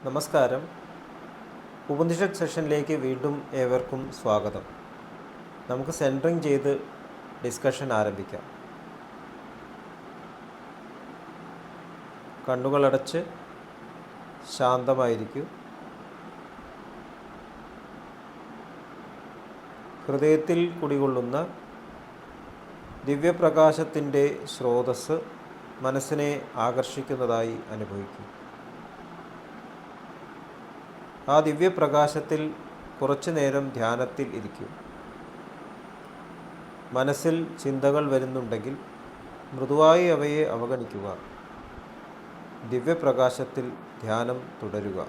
നമസ്കാരം. ഉപനിഷത്ത് സെഷനിലേക്ക് വീണ്ടും ഏവർക്കും സ്വാഗതം. നമുക്ക് സെൻറ്ററിങ് ചെയ്ത് ഡിസ്കഷൻ ആരംഭിക്കാം. കണ്ണുകളടച്ച് ശാന്തമായിരിക്കൂ. ഹൃദയത്തിൽ കുടികൊള്ളുന്ന ദിവ്യപ്രകാശത്തിൻ്റെ സ്രോതസ്സ് മനസ്സിനെ ആകർഷിക്കുന്നതായി അനുഭവിക്കും. ആ ദിവ്യപ്രകാശത്തിൽ കുറച്ചു നേരം ധ്യാനത്തിൽ ഇരിക്കൂ. മനസ്സിൽ ചിന്തകൾ വരുന്നുണ്ടെങ്കിൽ മൃദുവായി അവയെ അവഗണിക്കുക. ദിവ്യപ്രകാശത്തിൽ ധ്യാനം തുടരുക.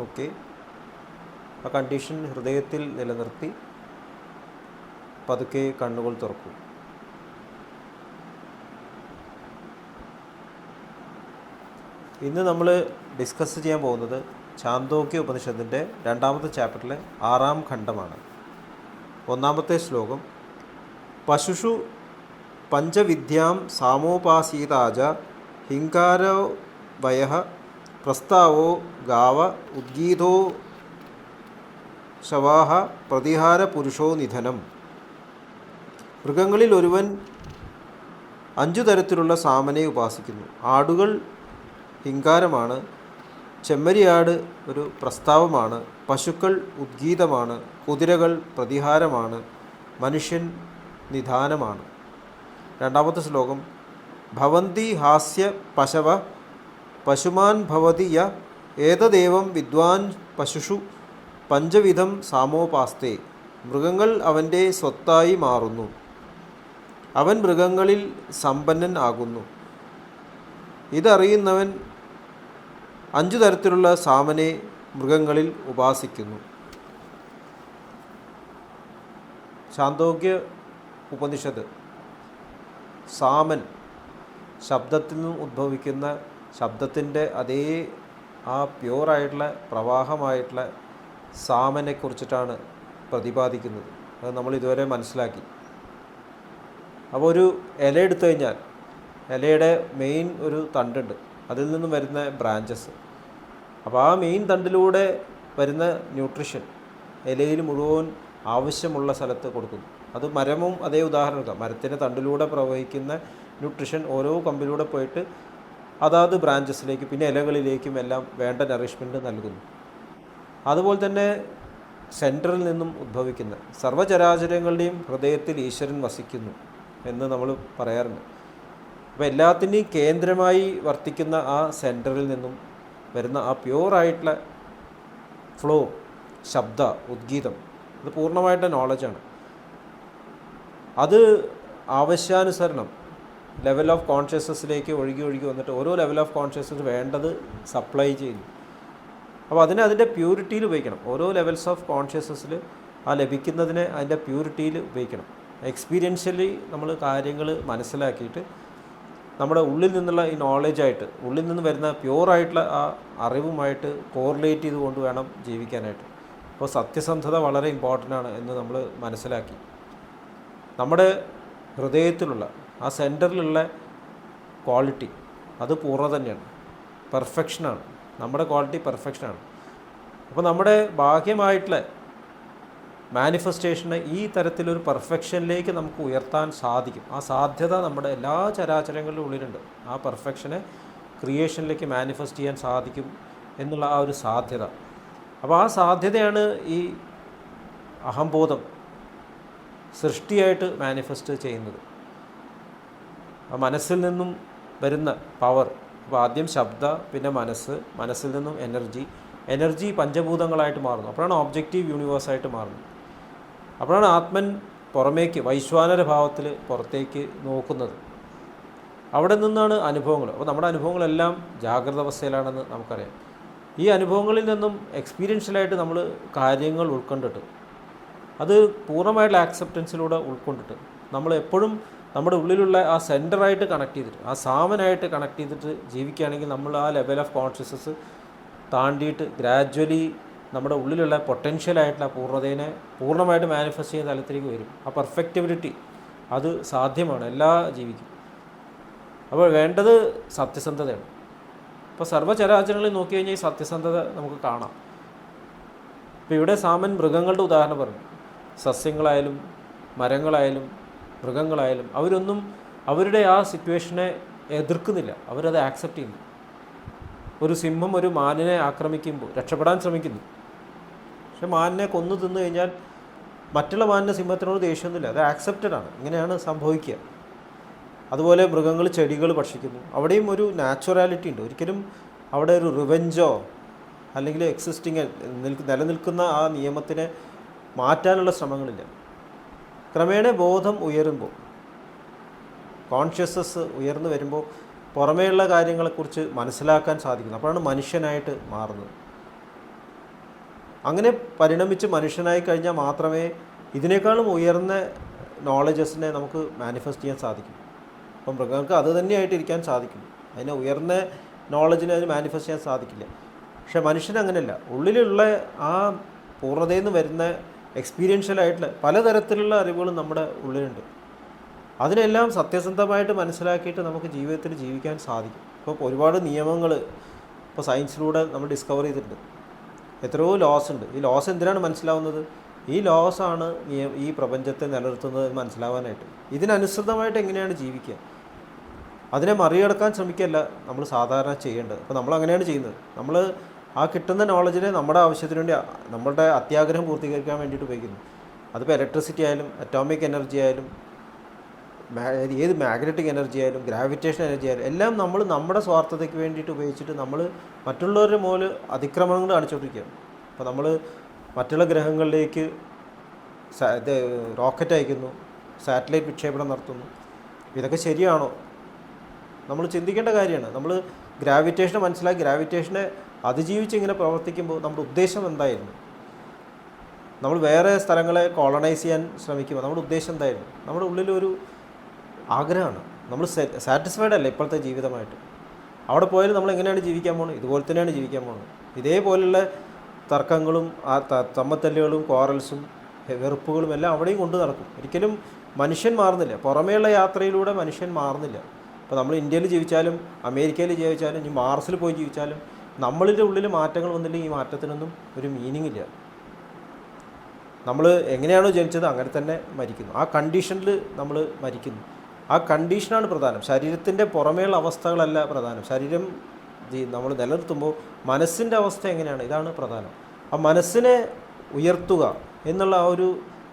ഓക്കെ, ആ കണ്ടീഷൻ ഹൃദയത്തിൽ നിലനിർത്തി പതുക്കെ കണ്ണുകൾ തുറക്കൂ. ഇന്ന് നമ്മൾ ഡിസ്കസ് ചെയ്യാൻ പോകുന്നത് ഛാന്തോക്യ ഉപനിഷത്തിൻ്റെ 2ാമത്തെ ചാപ്റ്ററിലെ 6ാം ഖണ്ഡമാണ്. 1-ാമത്തെ ശ്ലോകം: പശുഷു പഞ്ചവിദ്യാം സാമോപാസീതാജ ഹിങ്കാരോ വയഃ പ്രസ്താവോ ഗാവ ഉദ്ഗീതോ ശവാഹ പ്രതിഹാര പുരുഷോ നിധനം. മൃഗങ്ങളിൽ ഒരുവൻ 5 തരത്തിലുള്ള സാമനെ ഉപാസിക്കുന്നു. ആടുകൾ ഹിങ്കാരമാണ്, ചെമ്മരിയാട് ഒരു പ്രസ്താവമാണ്, പശുക്കൾ ഉദ്ഗീതമാണ്, കുതിരകൾ പ്രതിഹാരമാണ്, മനുഷ്യൻ നിധാനമാണ്. 2-ാമത്തെ ശ്ലോകം: ഭവന്തി ഹാസ്യ പശവ പശുമാൻ ഭവതി യ ഏതദേവം വിദ്വാൻ പശുഷു പഞ്ചവിധം സാമോപാസ്തേ. മൃഗങ്ങൾ അവൻ്റെ സ്വത്തായി മാറുന്നു, അവൻ മൃഗങ്ങളിൽ സമ്പന്നൻ ആകുന്നു. ഇതറിയുന്നവൻ 5 തരത്തിലുള്ള സാമനെ മൃഗങ്ങളിൽ ഉപാസിക്കുന്നു. ഛാന്തോക്യ ഉപനിഷത്ത് സാമൻ ശബ്ദത്തിൽ നിന്നും ഉദ്ഭവിക്കുന്ന ശബ്ദത്തിൻ്റെ അതേ ആ പ്യുവറായിട്ടുള്ള പ്രവാഹമായിട്ടുള്ള സാമനെക്കുറിച്ചിട്ടാണ് പ്രതിപാദിക്കുന്നത്. അത് നമ്മൾ ഇതുവരെ മനസ്സിലാക്കി. അപ്പോൾ ഒരു ഇല എടുത്തു കഴിഞ്ഞാൽ ഇലയുടെ മെയിൻ ഒരു തണ്ടുണ്ട്, അതിൽ നിന്നും വരുന്ന ബ്രാഞ്ചസ്. അപ്പോൾ ആ മെയിൻ തണ്ടിലൂടെ വരുന്ന ന്യൂട്രിഷൻ ഇലയിൽ മുഴുവൻ ആവശ്യമുള്ള സ്ഥലത്ത് കൊടുക്കുന്നു. അത് മരമും അതേ ഉദാഹരണം എടുക്കാം. മരത്തിൻ്റെ തണ്ടിലൂടെ പ്രവഹിക്കുന്ന ന്യൂട്രിഷൻ ഓരോ കമ്പിലൂടെ പോയിട്ട് അതാത് ബ്രാഞ്ചസിലേക്ക് പിന്നെ ഇലകളിലേക്കും എല്ലാം വേണ്ട നറിഷ്മെൻറ്റ് നൽകുന്നു. അതുപോലെ തന്നെ സെൻറ്ററിൽ നിന്നും ഉദ്ഭവിക്കുന്ന സർവ്വചരാചരങ്ങളുടെയും ഹൃദയത്തിൽ ഈശ്വരൻ വസിക്കുന്നു എന്ന് നമ്മൾ പറയാറുണ്ട്. അപ്പോൾ എല്ലാത്തിൻ്റെയും കേന്ദ്രമായി വർത്തിക്കുന്ന ആ സെൻറ്ററിൽ നിന്നും വരുന്ന ആ പ്യുവറായിട്ടുള്ള ഫ്ലോ, ശബ്ദ ഉദ്ഗീതം, അത് പൂർണ്ണമായിട്ട് നോളജാണ്. അത് ആവശ്യാനുസരണം ലെവൽ ഓഫ് കോൺഷ്യസ്നസ്സിലേക്ക് ഒഴുകി വന്നിട്ട് ഓരോ ലെവൽ ഓഫ് കോൺഷ്യസ്നസ് വേണ്ടത് സപ്ലൈ ചെയ്യുന്നു. അപ്പോൾ അതിൻ്റെ പ്യൂരിറ്റിയിൽ ഉപയോഗിക്കണം. ഓരോ ലെവൽസ് ഓഫ് കോൺഷ്യസ്നസ്സിൽ ആ ലഭിക്കുന്നതിനെ അതിൻ്റെ പ്യൂരിറ്റിയിൽ ഉപയോഗിക്കണം. എക്സ്പീരിയൻഷ്യലി നമ്മൾ കാര്യങ്ങൾ മനസ്സിലാക്കിയിട്ട് നമ്മുടെ ഉള്ളിൽ നിന്നുള്ള ഈ നോളജായിട്ട്, ഉള്ളിൽ നിന്ന് വരുന്ന പ്യുവറായിട്ടുള്ള ആ അറിവുമായിട്ട് കോറിലേറ്റ് ചെയ്തുകൊണ്ട് വേണം ജീവിക്കാനായിട്ട്. അപ്പോൾ സത്യസന്ധത വളരെ ഇമ്പോർട്ടൻ്റ് ആണ് എന്ന് നമ്മൾ മനസ്സിലാക്കി. നമ്മുടെ ഹൃദയത്തിലുള്ള ആ സെൻറ്ററിലുള്ള ക്വാളിറ്റി അത് പൂർണ്ണ തന്നെയാണ്, പെർഫെക്ഷനാണ്. നമ്മുടെ ക്വാളിറ്റി പെർഫെക്ഷനാണ്. അപ്പോൾ നമ്മുടെ ബാഹ്യമായിട്ടുള്ള മാനിഫെസ്റ്റേഷനെ ഈ തരത്തിലൊരു പെർഫെക്ഷനിലേക്ക് നമുക്ക് ഉയർത്താൻ സാധിക്കും. ആ സാധ്യത നമ്മുടെ എല്ലാ ചരാചരങ്ങളുടെ ഉള്ളിലുണ്ട്. ആ പെർഫെക്ഷനെ ക്രിയേഷനിലേക്ക് മാനിഫെസ്റ്റ് ചെയ്യാൻ സാധിക്കും എന്നുള്ള ആ ഒരു സാധ്യത. അപ്പോൾ ആ സാധ്യതയാണ് ഈ അഹംബോധം സൃഷ്ടിയായിട്ട് മാനിഫെസ്റ്റ് ചെയ്യുന്നത്. ആ മനസ്സിൽ നിന്നും വരുന്ന പവർ. അപ്പോൾ ആദ്യം ശബ്ദ, പിന്നെ മനസ്സിൽ നിന്നും എനർജി പഞ്ചഭൂതങ്ങളായിട്ട് മാറുന്നു. അപ്പോഴാണ് ഒബ്ജക്റ്റീവ് യൂണിവേഴ്സായിട്ട് മാറുന്നത്. അപ്പോഴാണ് ആത്മൻ പുറമേക്ക് വൈശ്വാനര ഭാവത്തിൽ പുറത്തേക്ക് നോക്കുന്നത്. അവിടെ നിന്നാണ് അനുഭവങ്ങൾ. അപ്പോൾ നമ്മുടെ അനുഭവങ്ങളെല്ലാം ജാഗ്രത അവസ്ഥയിലാണെന്ന് നമുക്കറിയാം. ഈ അനുഭവങ്ങളിൽ നിന്നും എക്സ്പീരിയൻഷ്യലായിട്ട് നമ്മൾ കാര്യങ്ങൾ ഉൾക്കൊണ്ടിട്ട് അത് പൂർണ്ണമായിട്ടുള്ള ആക്സെപ്റ്റൻസിലൂടെ ഉൾക്കൊണ്ടിട്ട് നമ്മൾ എപ്പോഴും നമ്മുടെ ഉള്ളിലുള്ള ആ സെൻറ്ററായിട്ട് കണക്ട് ചെയ്തിട്ട് ആ സാമനായിട്ട് കണക്ട് ചെയ്തിട്ട് ജീവിക്കുകയാണെങ്കിൽ നമ്മൾ ആ ലെവൽ ഓഫ് കോൺഷ്യസ്നസ് താണ്ടിയിട്ട് ഗ്രാജ്വലി നമ്മുടെ ഉള്ളിലുള്ള പൊട്ടൻഷ്യലായിട്ടുള്ള പൂർണ്ണതയെ പൂർണ്ണമായിട്ട് മാനിഫെസ്റ്റ് ചെയ്യുന്ന തലത്തിലേക്ക് വരും. ആ പെർഫെക്റ്റിബിലിറ്റി അത് സാധ്യമാണ് എല്ലാ ജീവിക്കും. അപ്പോൾ വേണ്ടത് സത്യസന്ധതയാണ്. ഇപ്പോൾ സർവ്വചരാചരങ്ങളിൽ നോക്കി കഴിഞ്ഞാൽ ഈ സത്യസന്ധത നമുക്ക് കാണാം. ഇപ്പോൾ ഇവിടെ സാമൻ മൃഗങ്ങളുടെ ഉദാഹരണം പറഞ്ഞു. സസ്യങ്ങളായാലും മരങ്ങളായാലും മൃഗങ്ങളായാലും അവരൊന്നും അവരുടെ ആ സിറ്റുവേഷനെ എതിർക്കുന്നില്ല, അവരത് ആക്സെപ്റ്റ് ചെയ്യുന്നു. ഒരു സിംഹം ഒരു മാനിനെ ആക്രമിക്കുമ്പോൾ രക്ഷപ്പെടാൻ ശ്രമിക്കുന്നു. പക്ഷെ മാനിനെ കൊന്നു തിന്നു കഴിഞ്ഞാൽ മറ്റുള്ള മാനിന് സിംഹത്തിനോട് ദേഷ്യമൊന്നുമില്ല, അത് ആക്സെപ്റ്റഡ് ആണ്. ഇങ്ങനെയാണ് സംഭവിക്കുക. അതുപോലെ മൃഗങ്ങൾ ചെടികൾ ഭക്ഷിക്കുന്നു. അവിടെയും ഒരു നാച്ചുറാലിറ്റി ഉണ്ട്. ഒരിക്കലും അവിടെ ഒരു റിവെഞ്ചോ അല്ലെങ്കിൽ എക്സിസ്റ്റിങ് നിലനിൽക്കുന്ന ആ നിയമത്തിനെ മാറ്റാനുള്ള ശ്രമങ്ങളില്ല. ക്രമേണ ബോധം ഉയരുമ്പോൾ, കോൺഷ്യസ്നസ് ഉയർന്നു വരുമ്പോൾ പുറമേയുള്ള കാര്യങ്ങളെക്കുറിച്ച് മനസ്സിലാക്കാൻ സാധിക്കുന്നു. അപ്പോഴാണ് മനുഷ്യനായിട്ട് മാറുന്നത്. അങ്ങനെ പരിണമിച്ച് മനുഷ്യനായി കഴിഞ്ഞാൽ മാത്രമേ ഇതിനേക്കാളും ഉയർന്ന നോളജസിനെ നമുക്ക് മാനിഫെസ്റ്റ് ചെയ്യാൻ സാധിക്കും. അപ്പം മൃഗങ്ങൾക്ക് അത് തന്നെയായിട്ട് ഇരിക്കാൻ സാധിക്കും. അതിനെ ഉയർന്ന നോളജിനെ അതിന് മാനിഫെസ്റ്റ് ചെയ്യാൻ സാധിക്കില്ല. പക്ഷേ മനുഷ്യൻ അങ്ങനെയല്ല. ഉള്ളിലുള്ള ആ പൂർണ്ണതയിൽ നിന്ന് വരുന്ന എക്സ്പീരിയൻഷ്യലായിട്ടുള്ള പലതരത്തിലുള്ള അറിവുകളും നമ്മുടെ ഉള്ളിലുണ്ട്. അതിനെല്ലാം സത്യസന്ധമായിട്ട് മനസ്സിലാക്കിയിട്ട് നമുക്ക് ജീവിതത്തിൽ ജീവിക്കാൻ സാധിക്കും. ഇപ്പോൾ ഒരുപാട് നിയമങ്ങൾ ഇപ്പോൾ സയൻസിലൂടെ നമ്മൾ ഡിസ്കവർ ചെയ്തിട്ടുണ്ട്. എത്രയോ ലോസ് ഉണ്ട്. ഈ ലോസ് എന്തിനാണ് മനസ്സിലാവുന്നത്? ഈ ലോസാണ് ഈ പ്രപഞ്ചത്തെ നിലനിർത്തുന്നത് മനസ്സിലാവാനായിട്ട്. ഇതിനനുസൃതമായിട്ട് എങ്ങനെയാണ് ജീവിക്കുക, അതിനെ മറികടക്കാൻ ശ്രമിക്കുകയല്ല നമ്മൾ സാധാരണ ചെയ്യേണ്ടത്. അപ്പോൾ നമ്മൾ അങ്ങനെയാണ് ചെയ്യുന്നത്. നമ്മൾ ആ കിട്ടുന്ന നോളജിനെ നമ്മുടെ ആവശ്യത്തിന് വേണ്ടി നമ്മുടെ അത്യാഗ്രഹം പൂർത്തീകരിക്കാൻ വേണ്ടിയിട്ട് ഉപയോഗിക്കുന്നു. അതിപ്പോൾ ഇലക്ട്രിസിറ്റി ആയാലും അറ്റോമിക് എനർജി ആയാലും ഏത് മാഗ്നറ്റിക് എനർജി ആയാലും ഗ്രാവിറ്റേഷൻ എനർജി ആയാലും എല്ലാം നമ്മൾ നമ്മുടെ സ്വാർത്ഥതയ്ക്ക് വേണ്ടിയിട്ട് ഉപയോഗിച്ചിട്ട് നമ്മൾ മറ്റുള്ളവരുടെ മുകളിൽ അതിക്രമണങ്ങൾ കാണിച്ചുകൊണ്ടിരിക്കുകയാണ്. അപ്പോൾ നമ്മൾ മറ്റുള്ള ഗ്രഹങ്ങളിലേക്ക് റോക്കറ്റ് അയക്കുന്നു, സാറ്റലൈറ്റ് വിക്ഷേപണം നടത്തുന്നു. ഇതൊക്കെ ശരിയാണോ? നമ്മൾ ചിന്തിക്കേണ്ട കാര്യമാണ്. നമ്മൾ ഗ്രാവിറ്റേഷനെ മനസ്സിലാക്കി ഗ്രാവിറ്റേഷനെ അതിജീവിച്ച് ഇങ്ങനെ പ്രവർത്തിക്കുമ്പോൾ നമ്മുടെ ഉദ്ദേശം എന്തായിരുന്നു? നമ്മൾ വേറെ സ്ഥലങ്ങളെ കോളനൈസ് ചെയ്യാൻ ശ്രമിക്കുമ്പോൾ നമ്മുടെ ഉദ്ദേശം എന്തായിരുന്നു? നമ്മുടെ ഉള്ളിലൊരു ആഗ്രഹമാണ്. നമ്മൾ സാറ്റിസ്ഫൈഡ് അല്ല ഇപ്പോഴത്തെ ജീവിതമായിട്ട്. അവിടെ പോയാലും നമ്മൾ എങ്ങനെയാണ് ജീവിക്കാൻ പോകുന്നത്? ഇതുപോലെ തന്നെയാണ് ജീവിക്കാൻ പോകുന്നത്. ഇതേപോലുള്ള തർക്കങ്ങളും ആ തമ്മത്തല്ലുകളും കോറൽസും വെറുപ്പുകളും എല്ലാം അവിടെയും കൊണ്ട് നടക്കും. ഒരിക്കലും മനുഷ്യൻ മാറുന്നില്ല. പുറമേയുള്ള യാത്രയിലൂടെ മനുഷ്യൻ മാറുന്നില്ല. ഇപ്പോൾ നമ്മൾ ഇന്ത്യയിൽ ജീവിച്ചാലും അമേരിക്കയിൽ ജീവിച്ചാലും ഇനി മാർസിൽ പോയി ജീവിച്ചാലും നമ്മളുടെ ഉള്ളിൽ മാറ്റങ്ങൾ വന്നില്ലെങ്കിൽ ഈ മാറ്റത്തിനൊന്നും ഒരു മീനിങ് ഇല്ല. നമ്മൾ എങ്ങനെയാണോ ജനിച്ചത് അങ്ങനെ തന്നെ മരിക്കുന്നു. ആ കണ്ടീഷനിൽ നമ്മൾ മരിക്കുന്നു. ആ കണ്ടീഷനാണ് പ്രധാനം. ശരീരത്തിൻ്റെ പുറമേയുള്ള അവസ്ഥകളല്ല പ്രധാനം. ശരീരം നമ്മൾ നിലനിർത്തുമ്പോൾ മനസ്സിൻ്റെ അവസ്ഥ എങ്ങനെയാണ്, ഇതാണ് പ്രധാനം. ആ മനസ്സിനെ ഉയർത്തുക എന്നുള്ള ആ ഒരു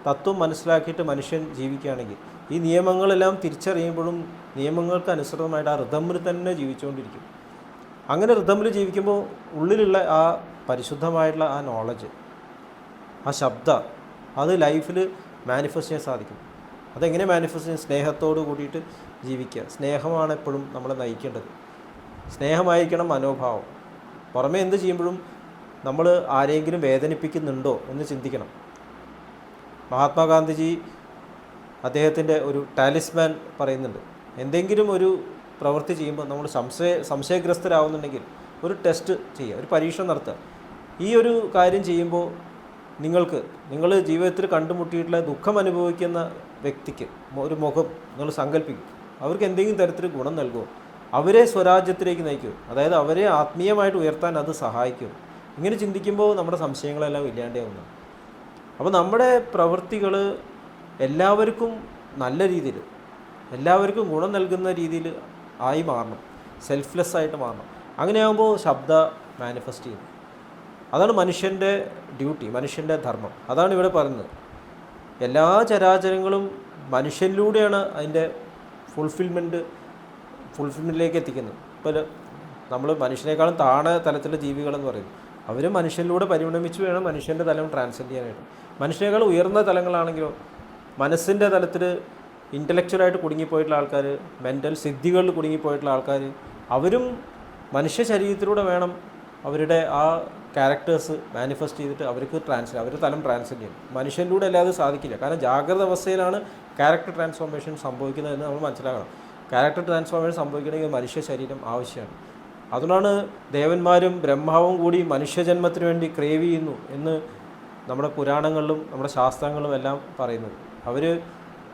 തത്വം മനസ്സിലാക്കിയിട്ട് മനുഷ്യൻ ജീവിക്കുകയാണെങ്കിൽ ഈ നിയമങ്ങളെല്ലാം തിരിച്ചറിയുമ്പോഴും നിയമങ്ങൾക്ക് അനുസൃതമായിട്ട് ആ റിതമിൽ തന്നെ ജീവിച്ചുകൊണ്ടിരിക്കും. അങ്ങനെ റിതമിൽ ജീവിക്കുമ്പോൾ ഉള്ളിലുള്ള ആ പരിശുദ്ധമായിട്ടുള്ള ആ നോളജ്, ആ ശബ്ദ, അത് ലൈഫിൽ മാനിഫെസ്റ്റ് ചെയ്യാൻ സാധിക്കും. അതെങ്ങനെ മാനിഫെസ്റ്റ് ചെയ്യാൻ? സ്നേഹത്തോട് കൂടിയിട്ട് ജീവിക്കുക. സ്നേഹമാണ് എപ്പോഴും നമ്മളെ നയിക്കേണ്ടത്. സ്നേഹമായിരിക്കണം മനോഭാവം. പുറമേ എന്ത് ചെയ്യുമ്പോഴും നമ്മൾ ആരെങ്കിലും വേദനിപ്പിക്കുന്നുണ്ടോ എന്ന് ചിന്തിക്കണം. മഹാത്മാഗാന്ധിജി അദ്ദേഹത്തിൻ്റെ ഒരു ടാലിസ്മാൻ പറയുന്നുണ്ട്. എന്തെങ്കിലും ഒരു പ്രവൃത്തി ചെയ്യുമ്പോൾ നമ്മൾ സംശയഗ്രസ്തരാകുന്നുണ്ടെങ്കിൽ ഒരു ടെസ്റ്റ് ചെയ്യുക, ഒരു പരീക്ഷണം നടത്തുക. ഈ ഒരു കാര്യം ചെയ്യുമ്പോൾ നിങ്ങൾ ജീവിതത്തിൽ കണ്ടുമുട്ടിയിട്ടുള്ള ദുഃഖം അനുഭവിക്കുന്ന വ്യക്തിക്ക് ഒരു മുഖം നിങ്ങൾ സങ്കല്പിക്കും. അവർക്ക് എന്തെങ്കിലും തരത്തിൽ ഗുണം നൽകുമോ? അവരെ സ്വരാജ്യത്തിലേക്ക് നയിക്കുമോ? അതായത് അവരെ ആത്മീയമായിട്ട് ഉയർത്താൻ അത് സഹായിക്കും. ഇങ്ങനെ ചിന്തിക്കുമ്പോൾ നമ്മുടെ സംശയങ്ങളെല്ലാം ഇല്ലാണ്ടാവുന്നു. അപ്പോൾ നമ്മുടെ പ്രവൃത്തികൾ എല്ലാവർക്കും നല്ല രീതിയിൽ, എല്ലാവർക്കും ഗുണം നൽകുന്ന രീതിയിൽ ആയി മാറണം. സെൽഫ്ലെസ് ആയിട്ട് മാറണം. അങ്ങനെയാകുമ്പോൾ ശബ്ദ മാനിഫെസ്റ്റ് ചെയ്യുന്നു. അതാണ് മനുഷ്യൻ്റെ ഡ്യൂട്ടി, മനുഷ്യൻ്റെ ധർമ്മം. അതാണ് ഇവിടെ പറയുന്നത്. എല്ലാ ചരാചരങ്ങളും മനുഷ്യനിലൂടെയാണ് അതിൻ്റെ ഫുൾഫിൽമെൻറ്റിലേക്ക് എത്തിക്കുന്നത്. ഇപ്പോൾ നമ്മൾ മനുഷ്യനേക്കാളും താഴെ തലത്തിലുള്ള ജീവികളെന്ന് പറയുന്നത് അവർ മനുഷ്യനിലൂടെ പരിണമിച്ച് വേണം മനുഷ്യൻ്റെ തലം ട്രാൻസെൻഡ് ചെയ്യാനായിട്ട്. മനുഷ്യനേക്കാൾ ഉയർന്ന തലങ്ങളാണെങ്കിലോ മനസ്സിൻ്റെ തലത്തിൽ ഇൻ്റലക്ച്വലായിട്ട് കുടുങ്ങിപ്പോയിട്ടുള്ള ആൾക്കാർ, മെൻ്റൽ സിദ്ധികളിൽ കുടുങ്ങിപ്പോയിട്ടുള്ള ആൾക്കാർ, അവരും മനുഷ്യ ശരീരത്തിലൂടെ വേണം അവരുടെ ആ ക്യാരക്ടേഴ്സ് മാനിഫെസ്റ്റ് ചെയ്തിട്ട് അവർക്ക് അവരുടെ തലം ട്രാൻസ്ലെറ്റ് ചെയ്യും. മനുഷ്യനിലൂടെ അല്ലാതെ സാധിക്കില്ല. കാരണം ജാഗ്രത അവസ്ഥയിലാണ് ക്യാരക്ടർ ട്രാൻസ്ഫോർമേഷൻ സംഭവിക്കുന്നതെന്ന് നമ്മൾ മനസ്സിലാക്കണം. ക്യാരക്ടർ ട്രാൻസ്ഫോർമേഷൻ സംഭവിക്കണമെങ്കിൽ മനുഷ്യ ശരീരം ആവശ്യമാണ്. അതുകൊണ്ടാണ് ദേവന്മാരും ബ്രഹ്മാവും കൂടി മനുഷ്യജന്മത്തിന് വേണ്ടി ക്രേവ് ചെയ്യുന്നു എന്ന് നമ്മുടെ പുരാണങ്ങളിലും നമ്മുടെ ശാസ്ത്രങ്ങളും എല്ലാം പറയുന്നത്. അവർ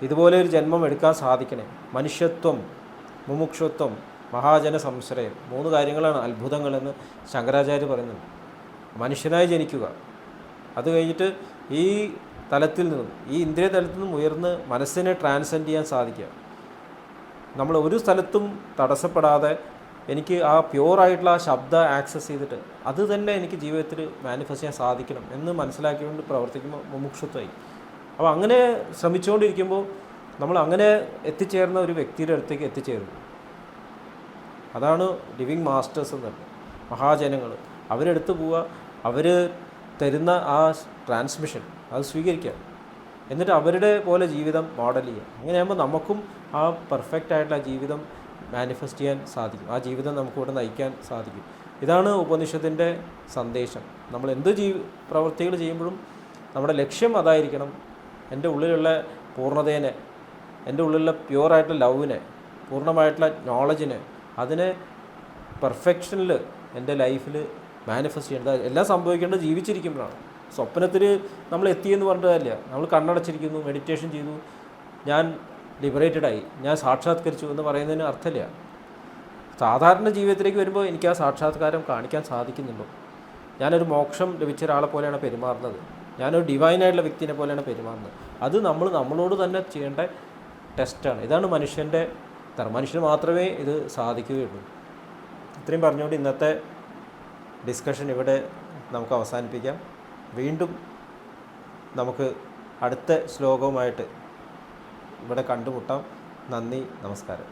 ഇതുപോലെ ഒരു ജന്മം എടുക്കാൻ സാധിക്കണേ. മനുഷ്യത്വം, മുമുക്ഷത്വം, മഹാജന സംശ്രയം, 3 കാര്യങ്ങളാണ് അത്ഭുതങ്ങളെന്ന് ശങ്കരാചാര്യ പറയുന്നത്. മനുഷ്യനായി ജനിക്കുക, അത് കഴിഞ്ഞിട്ട് ഈ തലത്തിൽ നിന്നും, ഈ ഇന്ദ്രിയ തലത്തിൽ നിന്നും ഉയർന്ന് മനസ്സിനെ ട്രാൻസെൻഡ് ചെയ്യാൻ സാധിക്കുക. നമ്മൾ ഒരു സ്ഥലത്തും തടസ്സപ്പെടാതെ എനിക്ക് ആ പ്യുവറായിട്ടുള്ള ആ ശബ്ദ ആക്സസ് ചെയ്തിട്ട് അത് തന്നെ എനിക്ക് ജീവിതത്തിൽ മാനിഫെസ്റ്റ് ചെയ്യാൻ സാധിക്കണം എന്ന് മനസ്സിലാക്കിക്കൊണ്ട് പ്രവർത്തിക്കുമ്പോൾ മുമുക്ഷത്വമായി. അപ്പോൾ അങ്ങനെ ശ്രമിച്ചുകൊണ്ടിരിക്കുമ്പോൾ നമ്മൾ അങ്ങനെ എത്തിച്ചേർന്ന ഒരു വ്യക്തിയുടെ അടുത്തേക്ക് എത്തിച്ചേരുന്നു. അതാണ് ലിവിങ് മാസ്റ്റേഴ്സ് എന്ന് പറയുന്നത്. മഹാജനങ്ങൾ അവരെടുത്ത് പോവുക, അവർ തരുന്ന ആ ട്രാൻസ്മിഷൻ അത് സ്വീകരിക്കുക, എന്നിട്ട് അവരുടെ പോലെ ജീവിതം മോഡൽ ചെയ്യുക. അങ്ങനെയാകുമ്പോൾ നമുക്കും ആ പെർഫെക്റ്റ് ആയിട്ടുള്ള ജീവിതം മാനിഫെസ്റ്റ് ചെയ്യാൻ സാധിക്കും. ആ ജീവിതം നമുക്കിവിടെ നയിക്കാൻ സാധിക്കും. ഇതാണ് ഉപനിഷത്തിൻ്റെ സന്ദേശം. നമ്മൾ എന്ത് പ്രവൃത്തികൾ ചെയ്യുമ്പോഴും നമ്മുടെ ലക്ഷ്യം അതായിരിക്കണം. എൻ്റെ ഉള്ളിലുള്ള പൂർണ്ണതേനെ, എൻ്റെ ഉള്ളിലുള്ള പ്യുവറായിട്ടുള്ള ലവിനെ, പൂർണ്ണമായിട്ടുള്ള നോളജിനെ, അതിനെ പെർഫെക്ഷനിൽ എൻ്റെ ലൈഫിൽ മാനിഫെസ്റ്റ് ചെയ്യേണ്ടത്. എല്ലാം സംഭവിക്കേണ്ടത് ജീവിച്ചിരിക്കുമ്പോഴാണ്. സ്വപ്നത്തിൽ നമ്മൾ എത്തിയെന്ന് പറഞ്ഞിട്ടില്ല. നമ്മൾ കണ്ണടച്ചിരിക്കുന്നു, മെഡിറ്റേഷൻ ചെയ്തു, ഞാൻ ലിബറേറ്റഡായി, ഞാൻ സാക്ഷാത്കരിച്ചു എന്ന് പറയുന്നതിന് അർത്ഥമില്ല. സാധാരണ ജീവിതത്തിലേക്ക് വരുമ്പോൾ എനിക്ക് ആ സാക്ഷാത്കാരം കാണിക്കാൻ സാധിക്കുന്നുണ്ടോ? ഞാനൊരു മോക്ഷം ലഭിച്ച ഒരാളെ പോലെയാണ് പെരുമാറുന്നത്, ഞാനൊരു ഡിവൈനായിട്ടുള്ള വ്യക്തിനെ പോലെയാണ് പെരുമാറുന്നത്. അത് നമ്മളോട് തന്നെ ചെയ്യേണ്ട ടെസ്റ്റാണ്. ഇതാണ് മനുഷ്യൻ്റെ ധർമ്മം. മനുഷ്യന് മാത്രമേ ഇത് സാധിക്കുകയുള്ളൂ. ഇത്രയും പറഞ്ഞുകൊണ്ട് ഇന്നത്തെ ഡിസ്കഷൻ ഇവിടെ നമുക്ക് അവസാനിപ്പിക്കാം. വീണ്ടും നമുക്ക് അടുത്ത ശ്ലോകവുമായിട്ട് ഇവിടെ കണ്ടുമുട്ടാം. നന്ദി, നമസ്കാരം.